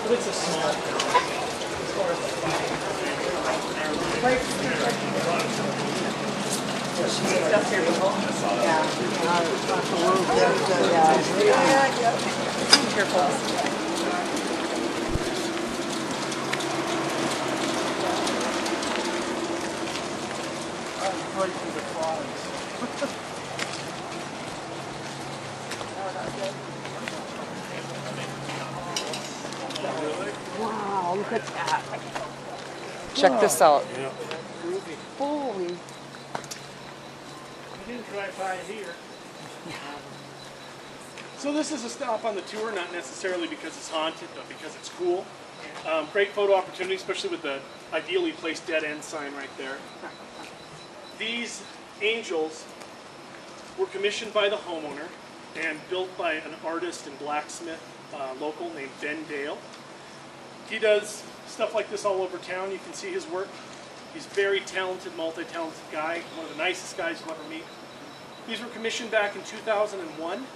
But it's a small town. Stuff here before? Yeah. Careful. Right through the flies. Wow, look at that. Check this out. Yeah. Holy. You didn't drive by here. So this is a stop on the tour, not necessarily because it's haunted, but because it's cool. Great photo opportunity, especially with the ideally placed dead end sign right there. These angels were commissioned by the homeowner and built by an artist and blacksmith local named Ben Dale. He does stuff like this all over town. You can see his work. He's a very talented, multi-talented guy, one of the nicest guys you'll ever meet. These were commissioned back in 2001.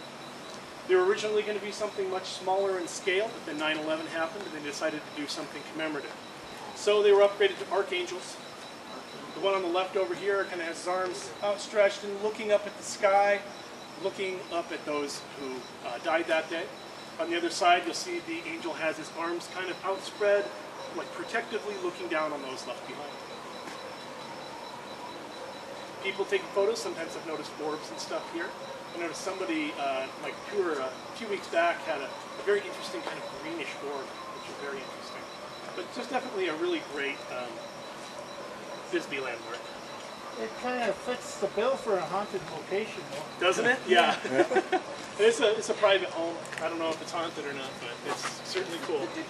They were originally going to be something much smaller in scale, but then 9/11 happened and they decided to do something commemorative. So they were upgraded to archangels. The one on the left over here kind of has his arms outstretched and looking up at the sky, looking up at those who died that day. On the other side, you'll see the angel has his arms kind of outspread, like protectively looking down on those left behind. People taking photos, sometimes I've noticed orbs and stuff here. I noticed somebody, my tour a few weeks back, had a very interesting kind of greenish orb, which is very interesting. But just definitely a really great Bisbee landmark. It kind of fits the bill for a haunted location, though. Doesn't it? Yeah. It's a private home. I don't know if it's haunted or not, but it's certainly cool. You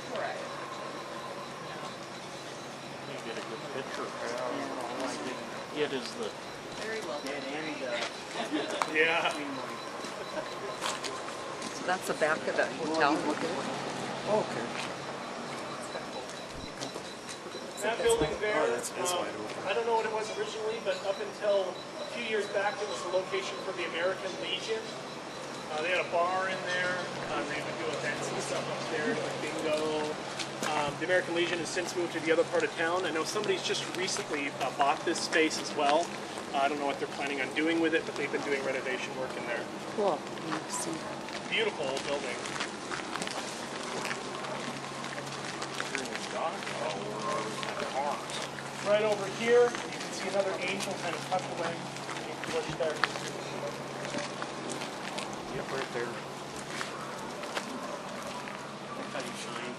get a good picture. All I didn't get is the Very well dead end. Yeah. So that's the back of the hotel. Okay. That building there, I don't know what it was originally, but up until a few years back, it was the location for the American Legion. They had a bar in there. They would do events and stuff upstairs, like bingo. The American Legion has since moved to the other part of town. I know somebody's just recently bought this space as well. I don't know what they're planning on doing with it, but they've been doing renovation work in there. Cool. See. Beautiful old building. Right over here, you can see another angel kind of tucked away in the bush there. Yep, right there. Look how you shine.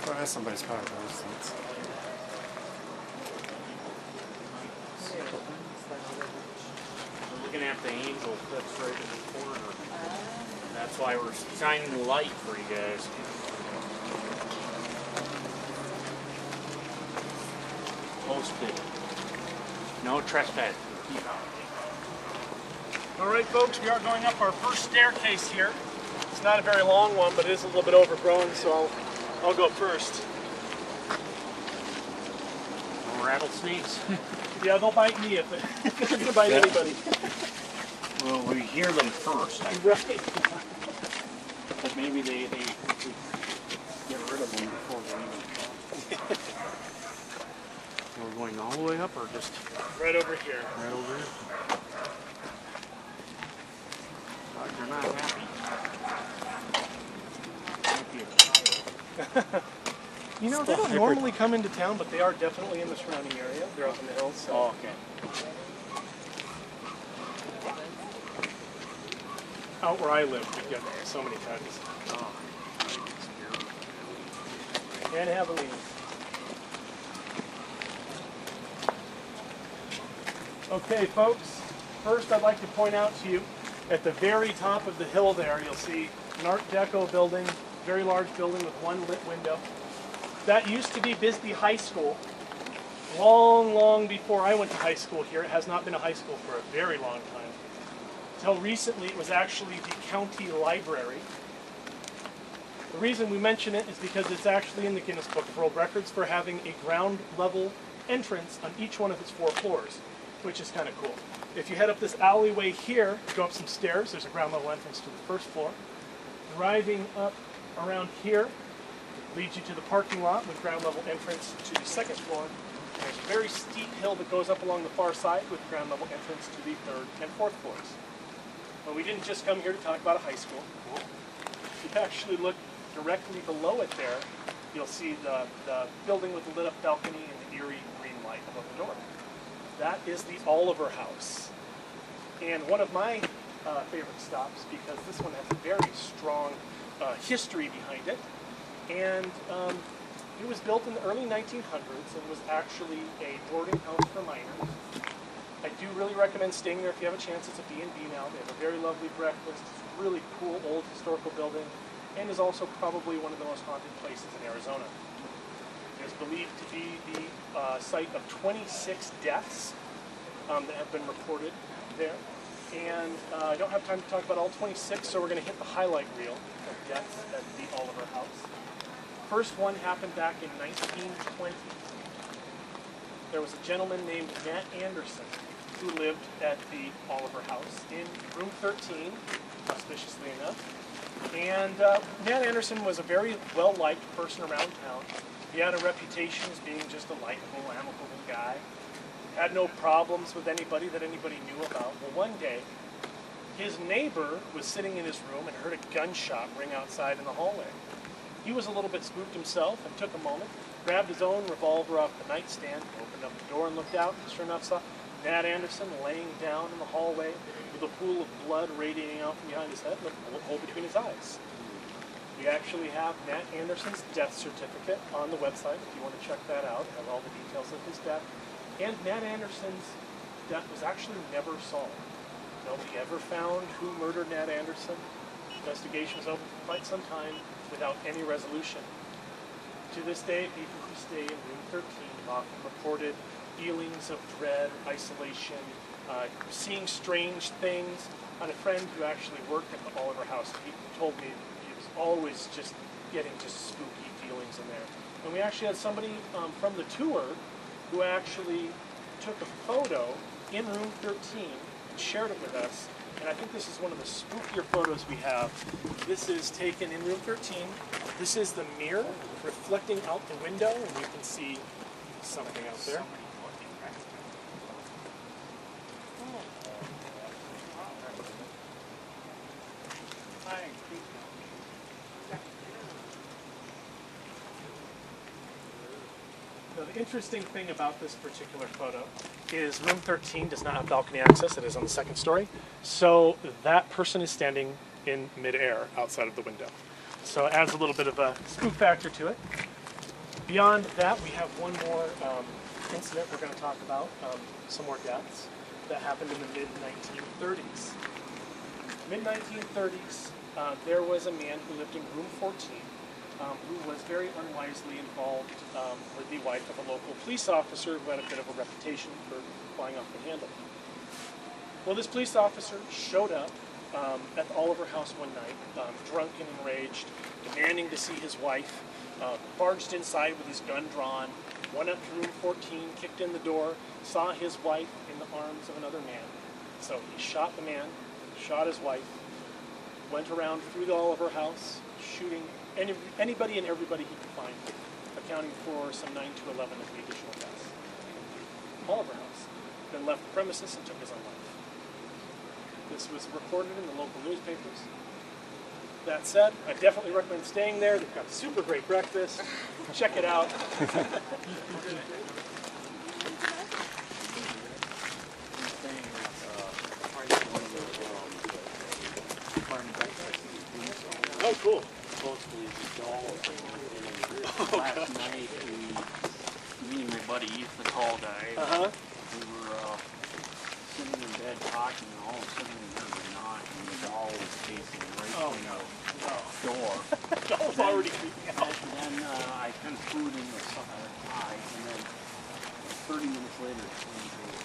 Oh, that's somebody's power sense. We're looking at the angel that's right in the corner. That's why we're shining the light for you guys. Posted. No trespass. All right, folks, we are going up our first staircase here. It's not a very long one, but it is a little bit overgrown, so I'll go first. No rattlesnakes. Yeah, they'll bite me if they're going to bite anybody. Well, we hear them first. Right. But maybe they get rid of them before they even. We're going all the way up, or just Right over here. right over here? God, you're not happy. You know, they don't normally come into town, but they are definitely in the surrounding area. They're up in the hills. So. Oh, okay. Out where I live, we get so many times. Oh, And Halloween. Okay, folks, first I'd like to point out to you, at the very top of the hill there, you'll see an Art Deco building, very large building with one lit window. That used to be Bisbee High School. Long, long before I went to high school here, it has not been a high school for a very long time. Until recently, it was actually the county library. The reason we mention it is because it's actually in the Guinness Book of World Records for having a ground level entrance on each one of its 4 floors, which is kind of cool. If you head up this alleyway here, go up some stairs, there's a ground level entrance to the first floor. Driving up Around here leads you to the parking lot with ground level entrance to the second floor. There's a very steep hill that goes up along the far side with ground level entrance to the third and fourth floors. But we didn't just come here to talk about a high school. If you actually look directly below it there, you'll see the building with the lit up balcony and the eerie green light above the door. That is the Oliver House. And one of my favorite stops, because this one has a very strong history behind it. And it was built in the early 1900s and was actually a boarding house for miners. I do really recommend staying there if you have a chance. It's a B&B now. They have a very lovely breakfast. It's a really cool old historical building and is also probably one of the most haunted places in Arizona. It is believed to be the site of 26 deaths that have been reported there. And I don't have time to talk about all 26, so we're going to hit the highlight reel of deaths at the Oliver House. First one happened back in 1920. There was a gentleman named Matt Anderson who lived at the Oliver House in room 13, auspiciously enough. And Matt Anderson was a very well-liked person around town. He had a reputation as being just a likable, amicable guy. Had no problems with anybody that anybody knew about. Well, one day, his neighbor was sitting in his room and heard a gunshot ring outside in the hallway. He was a little bit spooked himself and took a moment, grabbed his own revolver off the nightstand, opened up the door and looked out, and sure enough saw Matt Anderson laying down in the hallway with a pool of blood radiating out from behind his head and a bullet hole between his eyes. We actually have Matt Anderson's death certificate on the website if you want to check that out. It has all the details of his death. And Matt Anderson's death was actually never solved. Nobody ever found who murdered Matt Anderson. Investigation was open for quite some time without any resolution. To this day, people who stay in room 13 have often reported feelings of dread, isolation, seeing strange things. I had a friend who actually worked at the Oliver House. He told me he was always just getting just spooky feelings in there. And we actually had somebody from the tour who actually took a photo in room 13 and shared it with us. And I think this is one of the spookier photos we have. This is taken in room 13. This is the mirror reflecting out the window, and you can see something out there. Now, the interesting thing about this particular photo is room 13 does not have balcony access. It is on the second story. So that person is standing in midair outside of the window. So it adds a little bit of a spook factor to it. Beyond that, we have one more incident we're going to talk about, some more deaths that happened in the mid-1930s. Mid-1930s, there was a man who lived in room 14 who was very unwisely involved with the wife of a local police officer who had a bit of a reputation for flying off the handle. Well, this police officer showed up at the Oliver House one night, drunk and enraged, demanding to see his wife, barged inside with his gun drawn, went up to room 14, kicked in the door, saw his wife in the arms of another man. So he shot the man, shot his wife, went around through the Oliver House, shooting anybody and everybody he could find, accounting for some 9 to 11 of the additional deaths. Oliver House then left the premises and took his own life. This was reported in the local newspapers. That said, I definitely recommend staying there. They've got a super great breakfast. Check it out. Oh, cool. Supposedly the doll last night me and my buddy, he's the tall guy, we were sitting in bed talking, and all of a sudden we heard a knock, and the doll was facing right through the door. The doll's already creeping out. And then I kind of threw it in the eye, and then 30 minutes later it came through.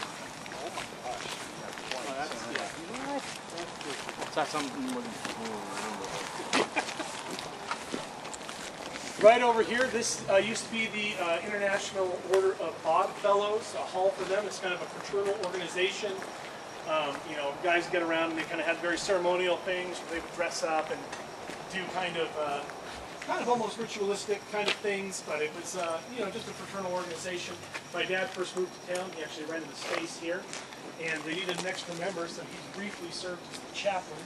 Oh my gosh. Is that something you wouldn't remember? Right over here, this used to be the International Order of Odd Fellows, a hall for them. It's kind of a fraternal organization. You know, guys get around and they kind of had very ceremonial things where they would dress up and do kind of kind of almost ritualistic kind of things, but it was, just a fraternal organization. My dad first moved to town. He actually rented a space here, and they needed an extra member, so he briefly served as the chaplain.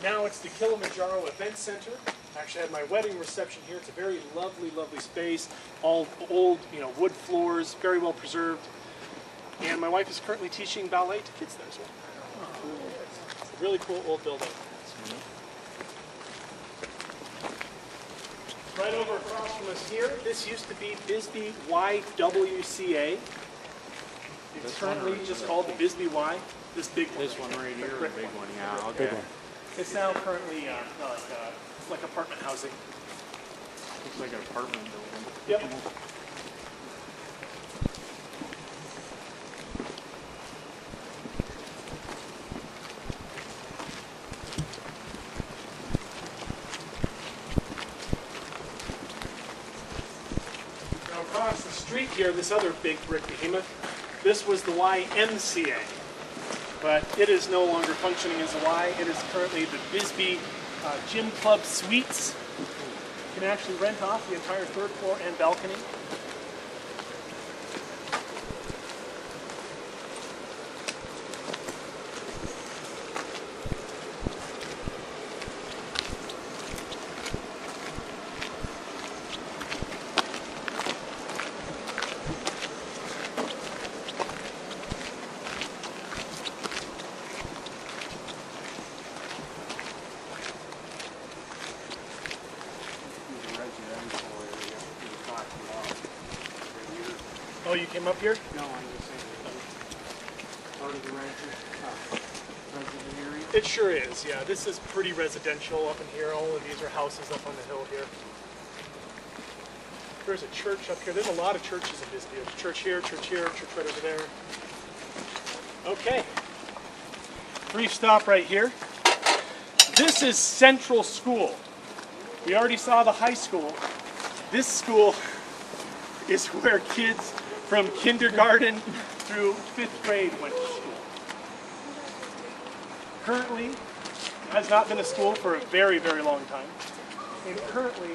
Now it's the Kilimanjaro Event Center. I actually had my wedding reception here. It's a very lovely, lovely space. All old, wood floors, very well preserved. And my wife is currently teaching ballet to kids there as well. It's a really cool old building. Right over across from us here, this used to be Bisbee YWCA. It's currently just called the Bisbee Y. This big one. This one right here, the big one, yeah, Big okay. one. It's now currently like apartment housing. Looks like an apartment building. Yep. Now across the street here, this other big brick behemoth, this was the YMCA. But it is no longer functioning as a Y. It is currently the Bisbee Gym Club Suites. You can actually rent off the entire third floor and balcony. Oh, you came up here? No, I'm just saying, part of the resident area. It sure is, yeah. This is pretty residential up in here. All of these are houses up on the hill here. There's a church up here. There's a lot of churches in Bisbee. There's a church here, church right over there. Okay. Brief stop right here. This is Central School. We already saw the high school. This school is where kids from kindergarten through 5th grade went to school. Currently, it has not been a school for a very, very long time. And currently,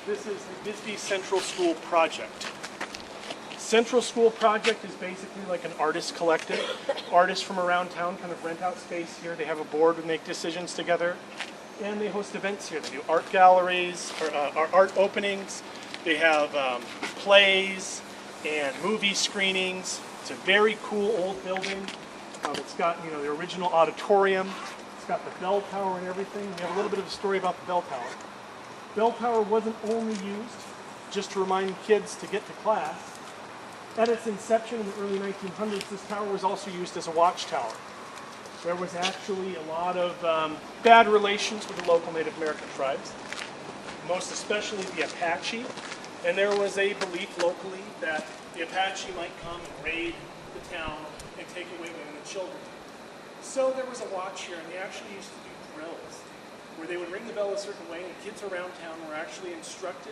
this is the Bisbee Central School Project. Central School Project is basically like an artist collective. Artists from around town kind of rent out space here. They have a board and make decisions together. And they host events here. They do art galleries, or art openings. They have plays and movie screenings. It's a very cool old building. It's got the original auditorium. It's got the bell tower and everything. We have a little bit of a story about the bell tower. Bell tower wasn't only used just to remind kids to get to class. At its inception in the early 1900s, this tower was also used as a watchtower. There was actually a lot of bad relations with the local Native American tribes, most especially the Apache. And there was a belief locally that the Apache might come and raid the town and take away women and children. So there was a watch here, and they actually used to do drills where they would ring the bell a certain way, and kids around town were actually instructed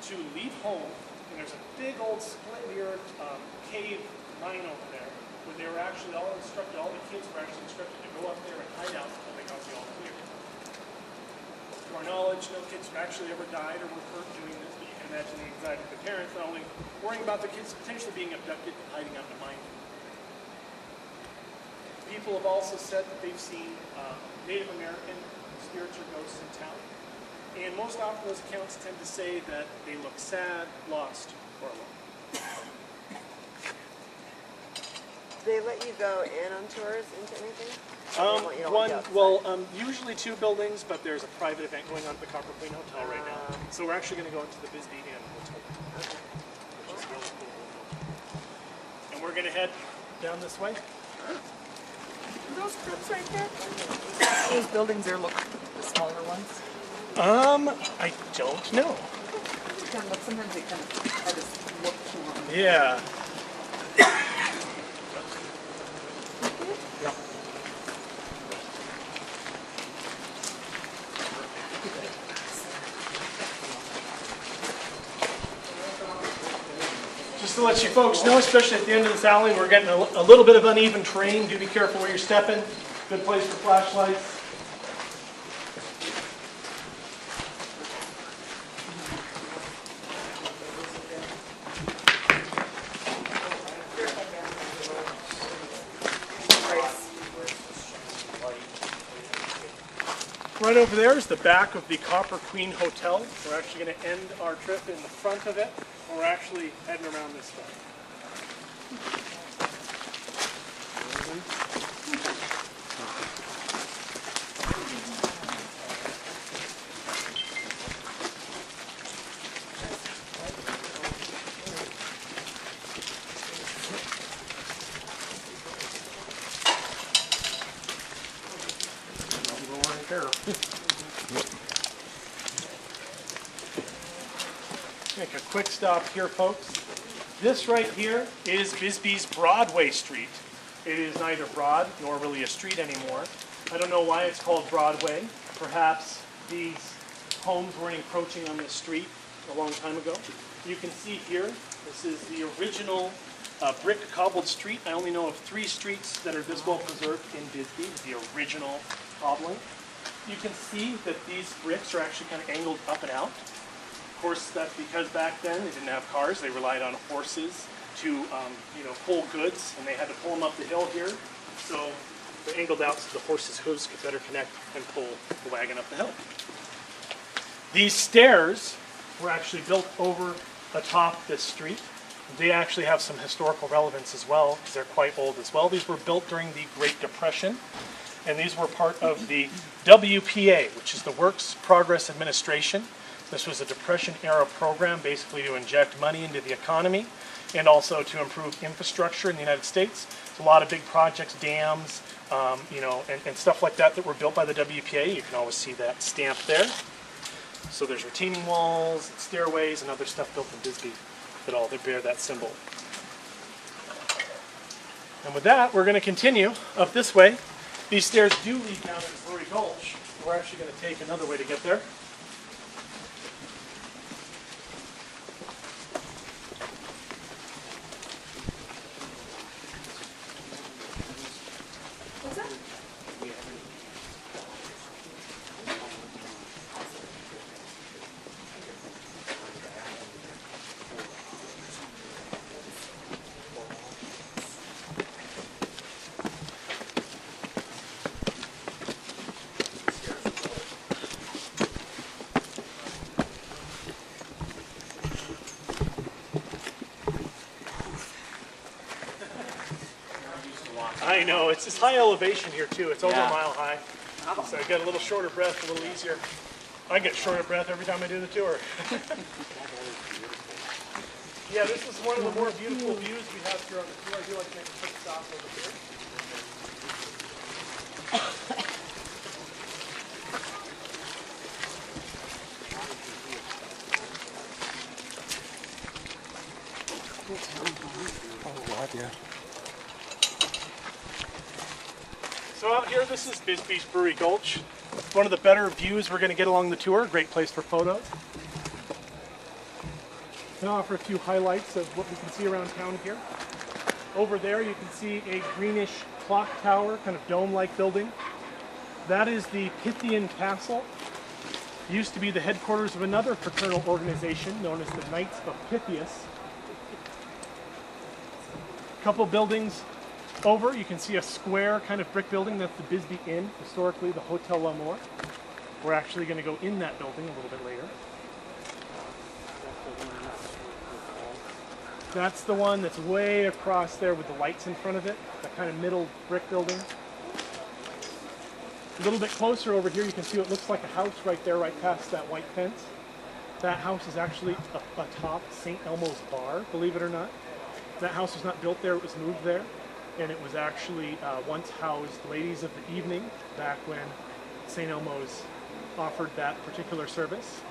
to leave home. And there's a big old split-mirrored cave mine over there, where they were actually all instructed, all the kids were actually instructed to go up there and hide out until they got the all clear. To our knowledge, no kids actually ever died or were hurt doing this, but you can imagine the anxiety of the parents, not only worrying about the kids potentially being abducted and hiding out in the mine. People have also said that they've seen Native American spirits or ghosts in town. And most often those accounts tend to say that they look sad, lost, or alone. Do they let you go in on tours into anything? Or they want you to One, go outside? well, usually 2 buildings, but there's a private event going on at the Copper Queen Hotel right now. So we're actually going to go into the Bisbee Inn Hotel, which is really cool. And we're going to head down this way. Are those cribs right there? Those buildings there look the smaller ones. I don't know. Sometimes they kind of, I just look to them. Yeah. Just to let you folks know, especially at the end of this alley, we're getting a little bit of uneven terrain. Do be careful where you're stepping. Good place for flashlights. Right over there is the back of the Copper Queen Hotel. We're actually going to end our trip in the front of it, and we're actually heading around this way. Make a quick stop here, folks. This right here is Bisbee's Broadway Street. It is neither broad nor really a street anymore. I don't know why it's called Broadway. Perhaps these homes weren't encroaching on this street a long time ago. You can see here, this is the original brick cobbled street. I only know of 3 streets that are this well preserved in Bisbee, the original cobbling. You can see that these bricks are actually kind of angled up and out. Of course, that's because back then they didn't have cars. They relied on horses to pull goods, and they had to pull them up the hill here. So they're angled out so the horses' hooves could better connect and pull the wagon up the hill. These stairs were actually built over atop this street. They actually have some historical relevance as well, because they're quite old as well. These were built during the Great Depression, and these were part of the WPA, which is the Works Progress Administration. This was a Depression-era program basically to inject money into the economy and also to improve infrastructure in the United States. There's a lot of big projects, dams, and stuff like that were built by the WPA. You can always see that stamp there. So there's retaining walls, stairways, and other stuff built in Bisbee that bear that symbol. And with that, we're going to continue up this way. These stairs do lead down to Brewery Gulch. We're actually going to take another way to get there. What's that? I know, it's this high elevation here too. It's over a mile high. So I get a little shorter breath, a little easier. I get shorter breath every time I do the tour. Yeah, this is one of the more beautiful views we have here on the tour. I do like to make a quick stop over here. Oh, God, yeah. So out here, this is Bisbee's Brewery Gulch. One of the better views we're going to get along the tour. Great place for photos. And I'll offer a few highlights of what we can see around town here. Over there, you can see a greenish clock tower, kind of dome-like building. That is the Pythian Castle. It used to be the headquarters of another fraternal organization known as the Knights of Pythias. A couple buildings over, you can see a square kind of brick building. That's the Bisbee Inn, historically the Hotel L'Amour. We're actually going to go in that building a little bit later. That's the one that's way across there with the lights in front of it, that kind of middle brick building. A little bit closer over here, you can see what looks like a house right there, right past that white fence. That house is actually atop St. Elmo's Bar, believe it or not. That house was not built there, it was moved there. And it was actually once housed ladies of the evening back when St. Elmo's offered that particular service.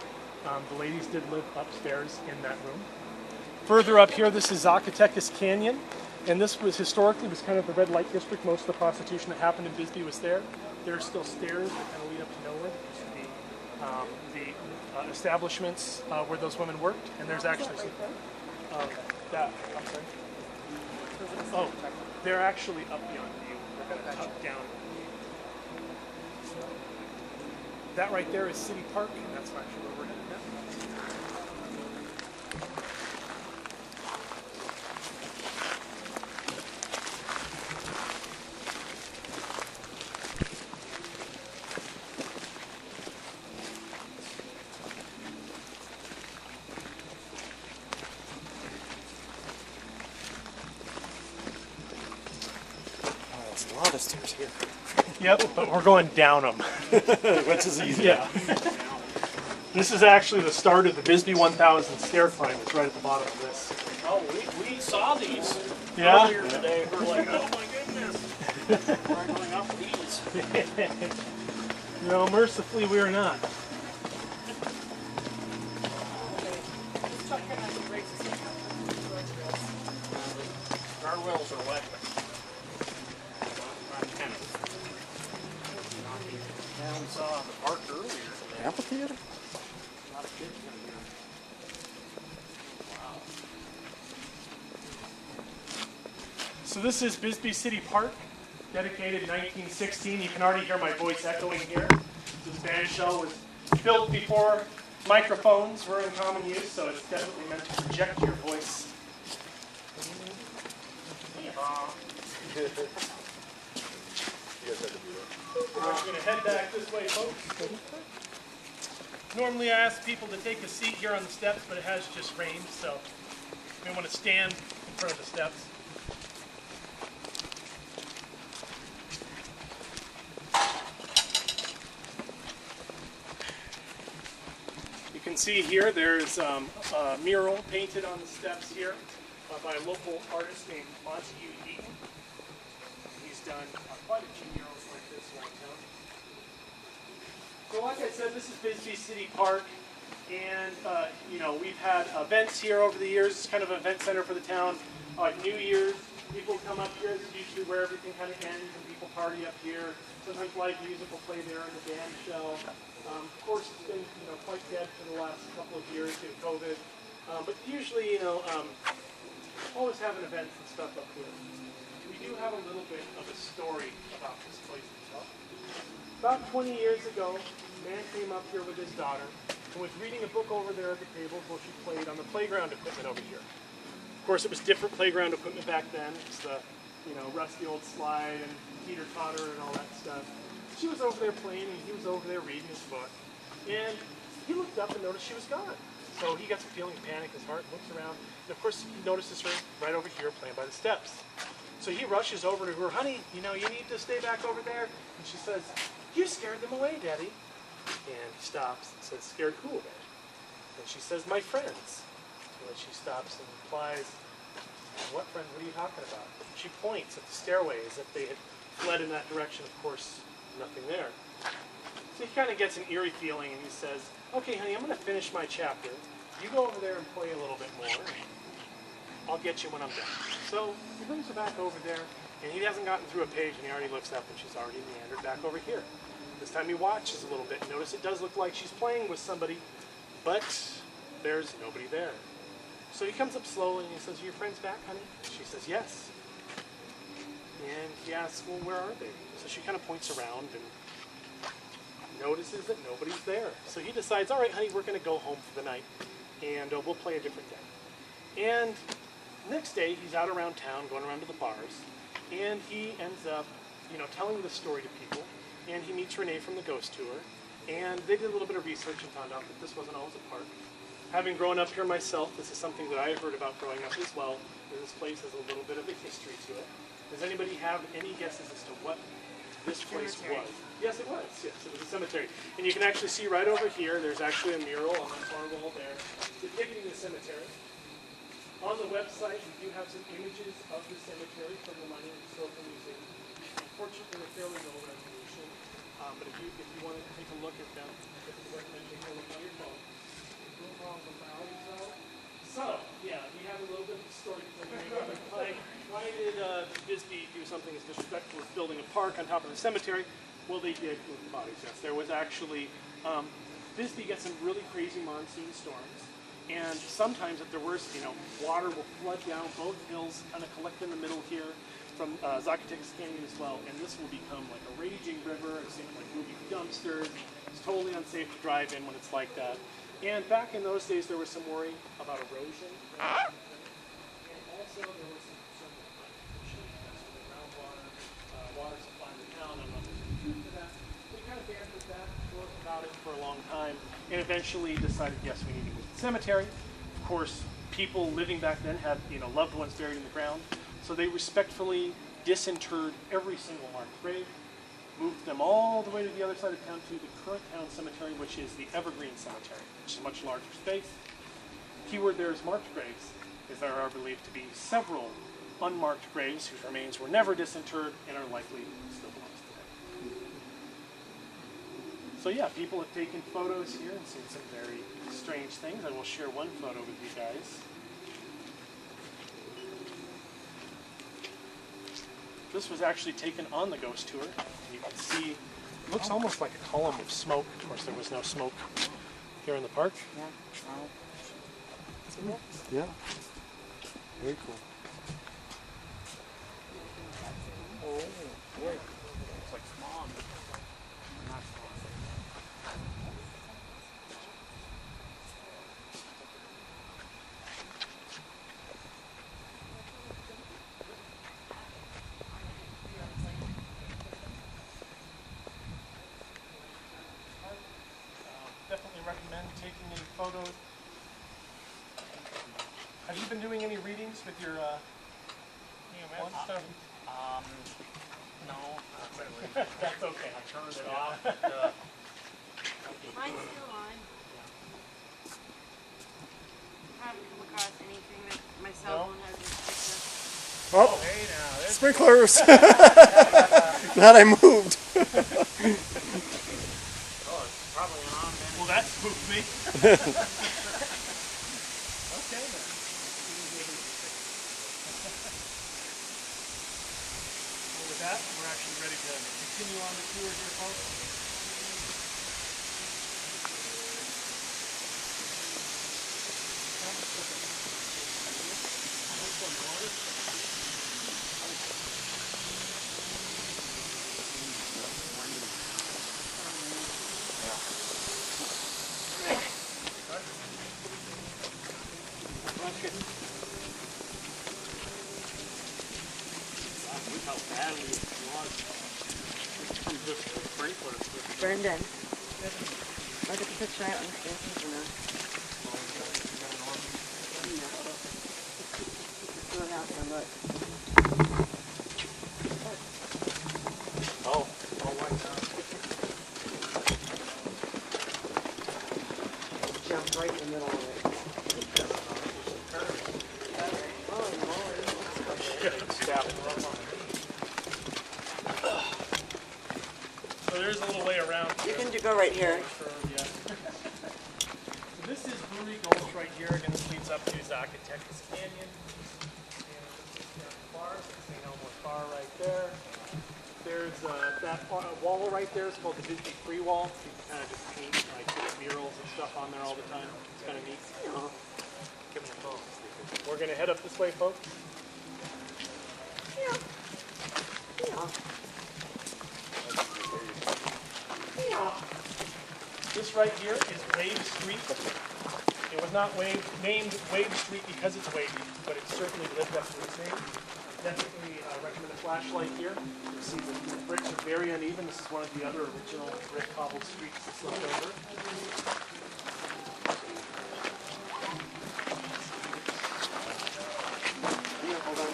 The ladies did live upstairs in that room. Further up here, this is Zacatecas Canyon, and this was historically kind of the red light district. Most of the prostitution that happened in Bisbee was there. There are still stairs that kind of lead up to nowhere. The establishments where those women worked, and there's actually some, I'm sorry. Oh, they're actually up beyond you. They're kind of tucked down. That right there is City Park, and that's actually where we're headed now. a lot of stairs here. Yep, but we're going down them. Which is easy. Yeah. This is actually the start of the Bisbee 1000 stair climb. It's right at the bottom of this. Oh, we saw these Yeah? earlier today. We're like, oh my goodness. We're going up these. No, mercifully we are not. Guardrails are wet. Not tennis. Yeah, we saw the park earlier today. Amphitheater? A lot of kids in here. Wow. So this is Bisbee City Park, dedicated in 1916. You can already hear my voice echoing here. This band shell was built before microphones were in common use, so it's definitely meant to project your voice. We're going to head back this way, folks. Normally I ask people to take a seat here on the steps, but it has just rained, so we want to stand in front of the steps. You can see here there's a mural painted on the steps here by a local artist named Montague Eaton. He's done quite a few murals like this around town. So like I said, this is Bisbee City Park, and you know, we've had events here over the years. It's kind of an event center for the town. Like New Year's, people come up here. This is usually where everything kind of ends, and people party up here. Sometimes live music will play there in the band shell. Of course, it's been quite dead for the last couple of years due to COVID. But usually, always having events and stuff up here. We do have a little bit of a story about this place itself. About 20 years ago, a man came up here with his daughter and was reading a book over there at the table while she played on the playground equipment over here. Of course, it was different playground equipment back then. It's the, rusty old slide and teeter-totter and all that stuff. She was over there playing, and he was over there reading his book. And he looked up and noticed she was gone. So he gets a feeling of panic in his heart, looks around, and of course he notices her right over here playing by the steps. So he rushes over to her, honey, you need to stay back over there. And she says, you scared them away, Daddy. And he stops and says, scared who away? And she says, my friends. And then she stops and replies, what friends, what are you talking about? She points at the stairway as if they had fled in that direction. Of course, nothing there. So he kind of gets an eerie feeling and he says, okay, honey, I'm going to finish my chapter. You go over there and play a little bit more. I'll get you when I'm done. So he brings her back over there, and he hasn't gotten through a page, and he already looks up, and she's already meandered back over here. This time he watches a little bit. Notice it does look like she's playing with somebody, but there's nobody there. So he comes up slowly, and he says, are your friends back, honey? She says, yes. And he asks, well, where are they? So she kind of points around and notices that nobody's there. So he decides, all right, honey, we're going to go home for the night, and we'll play a different day. And next day, he's out around town, going around to the bars, and he ends up, telling the story to people, and he meets Renee from the Ghost Tour, and they did a little bit of research and found out that this wasn't always a park. Having grown up here myself, this is something that I heard about growing up as well. This place has a little bit of a history to it. Does anybody have any guesses as to what this place was? Yes, it was. Yes, it was a cemetery. And you can actually see right over here, there's actually a mural on the far wall there depicting the cemetery. On the website, we do have some images of the cemetery from the Mining Historical Museum. Unfortunately, they're fairly low resolution, but if you want to take a look at them, I would recommend taking a look on your phone. So, yeah, we have a little bit of a story to tell you. Why did Bisbee do something as disrespectful as building a park on top of the cemetery? Well, they did move the bodies, yes. There was actually, Bisbee gets some really crazy monsoon storms, and sometimes at their worst, water will flood down both hills, kind of collect in the middle here from Zacatecas Canyon as well, and this will become like a raging river. I've seen like moving dumpsters. It's totally unsafe to drive in when it's like that. And back in those days, there was some worry about erosion. And also, there was some concern with pollution because of the groundwater, water supply in the town. I don't know if there's any truth to that. We kind of banded that, talked about it for a long time, and eventually decided, yes, we need to move to the cemetery. Of course, people living back then had, loved ones buried in the ground, so they respectfully disinterred every single marked grave, moved them all the way to the other side of town to the current town cemetery, which is the Evergreen Cemetery, which is a much larger space. Keyword there is marked graves, as there are believed to be several unmarked graves whose remains were never disinterred and are likely still lost today. So yeah, people have taken photos here and seen some very strange things. I will share one photo with you guys. This was actually taken on the ghost tour. You can see, it looks almost like a column of smoke. Of course, there was no smoke here in the park. Yeah. Wow. Yeah. Very cool. It's like smog. Not smog. Definitely recommend taking any photos. Have you been doing any readings with your one stuff? No, not really. That's okay. I turned it off. Mine's still on. I haven't come across anything that my cell phone hasn't picked up. Oh, Hey now, there's sprinklers! Glad I moved. it's probably on then. Well, that spooked me. Okay then. Well, with that, we're actually ready to continue on the tour here, folks. Look how badly it was. From just the sprinklers. Brendan, look at the picture I understand something now. What happened, look. Oh, all wiped out. Jumped right in the middle of it. Oh, So there's a little way around. you can go right here. Sure, yeah. So this is Brewery Gulch right here. Again, this leads up to Zacatecas Canyon. And the bar, St. Elmo's Bar right there. There's that wall right there is called the Bisbee Free Wall. You can kind of just paint like murals and stuff on there all the time. It's kind of neat. Give them a phone. We're going to head up this way, folks. Yeah. This right here is Wave Street. It was not named Wave Street because it's wavy, but it certainly lived up to its name. Definitely recommend a flashlight here. You see the bricks are very uneven. This is one of the other original brick cobbled streets that's left over. Hold on.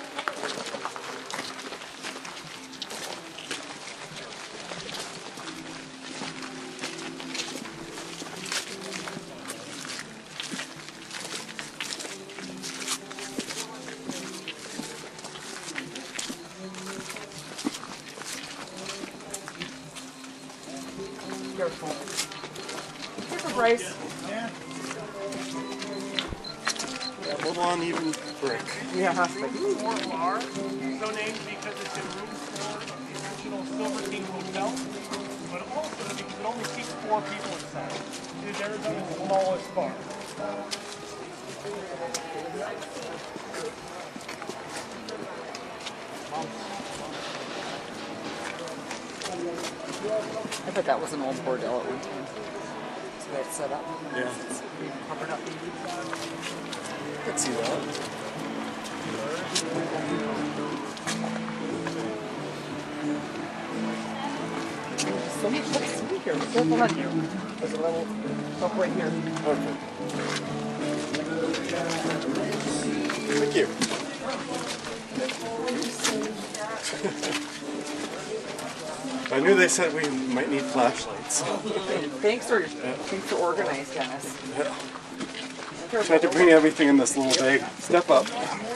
Careful. Careful, Bryce. Yeah. A little uneven brick. Yeah. Fort Bar, so named because it's in room 4 of the original Silver King Hotel, but also because it only seats 4 people inside. It is Arizona's smallest bar. I bet that was an old bordel at one time. So they had set up. Yeah. It's covered up. I could see that. So many books in here. Careful on you. There's a little book right here. Okay. Thank you. I knew they said we might need flashlights. Thanks for organized, Dennis. Tried to bring everything in this little bag. Step up.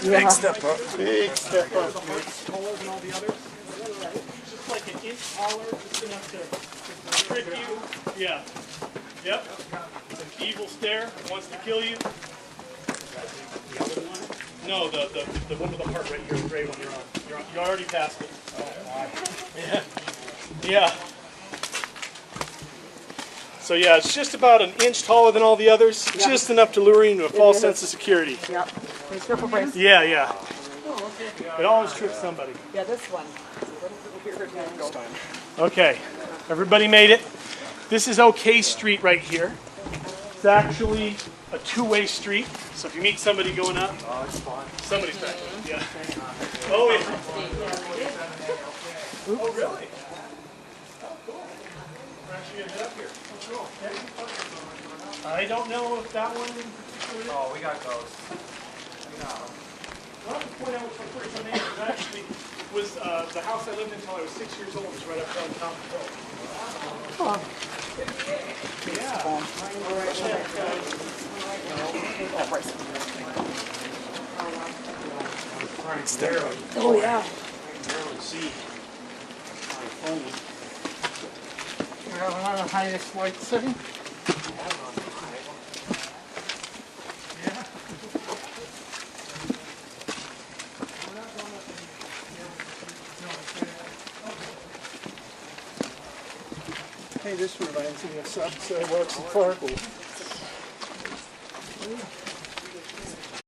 Big step up. Big step up. Taller than all the others. Just like an inch taller, just enough to trick you. Yeah. Yep. It's an evil stare. It wants to kill you. No, the one with the heart right here, the gray one you're on. You already passed it. Yeah. Yeah. So yeah, it's just about an inch taller than all the others. Just enough to lure you into a false sense of security. Yep. Thanks for Bryce. Yeah, yeah. It always tricks somebody. Yeah, this one. Okay, everybody made it. This is OK Street right here. It's actually a two-way street. So if you meet somebody going up, somebody's back there. Yeah. Oh, yeah. Oh, really? Oh, cool. We're actually gonna head up here. Oh, cool. I don't know if that one. Oh, we got those. Well, I have to point out which one first my name is. That actually was the house I lived in until I was 6 years old. It's right up there on top of the hill. Yeah. Oh, yeah. Barely see my phone. We have another highest light city. Hey, this reminds me of something, so I watched the Fargo.